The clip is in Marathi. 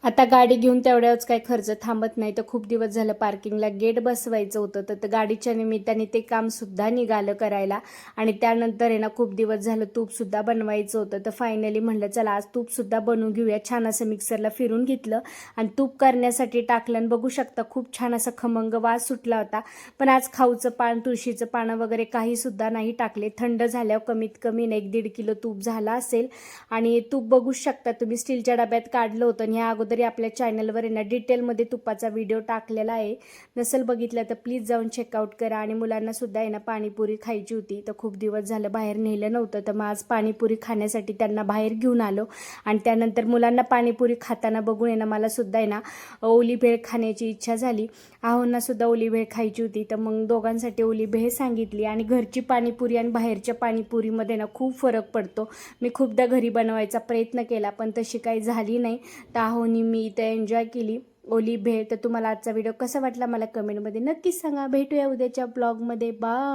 आता गाडी घेऊन तेवढ्याच काही खर्च थांबत नाही. तर खूप दिवस झालं पार्किंगला गेट बसवायचं होतं, तर गाडीच्या निमित्ताने ते काम सुद्धा निघालं करायला. आणि त्यानंतर आहे ना खूप दिवस झालं तूपसुद्धा बनवायचं होतं. तर फायनली म्हणलं चला आज तूपसुद्धा बनवून घेऊया. छान असं मिक्सरला फिरून घेतलं आणि तूप करण्यासाठी टाकलं आणि बघू शकता खूप छान असा खमंग वास सुटला होता. पण आज खाऊचं पान, तुळशीचं पानं वगैरे काहीसुद्धा नाही टाकले. थंड झाल्यावर कमीत कमी 1-1.5 किलो तूप झाला असेल. आणि तूप बघू शकता तुम्ही स्टीलच्या डब्यात काढलं होतं. आणि ह्या अगोदर आपल्या चॅनलवर आहे ना डिटेलमध्ये तुपाचा व्हिडिओ टाकलेला आहे. नसेल बघितलं तर प्लीज जाऊन चेकआउट करा. आणि मुलांना सुद्धा आहे ना पाणीपुरी खायची होती, तर खूप दिवस झालं बाहेर नेलं नव्हतं, तर मग आज पाणीपुरी खाण्यासाठी त्यांना बाहेर घेऊन आलो. आणि त्यानंतर मुलांना पाणीपुरी खाताना बघून आहे ना मला सुद्धा आहे ना ओली भेळ खाण्याची इच्छा झाली. आहोंना सुद्धा ओली भेळ खायची होती, तर मग दोघांसाठी ओली भेळ सांगितली. आणि घरची पाणीपुरी आणि बाहेरच्या पाणीपुरीमध्ये ना खूप फरक पडतो. मी खूपदा घरी बनवायचा प्रयत्न केला पण तशी काही झाली नाही. तर आहोनी मी इथे एन्जॉय केली ओली भेळ. तर तुम्हाला आजचा व्हिडिओ कसा वाटला मला कमेंटमध्ये नक्कीच सांगा. भेटूया उद्याच्या ब्लॉगमध्ये. बाय.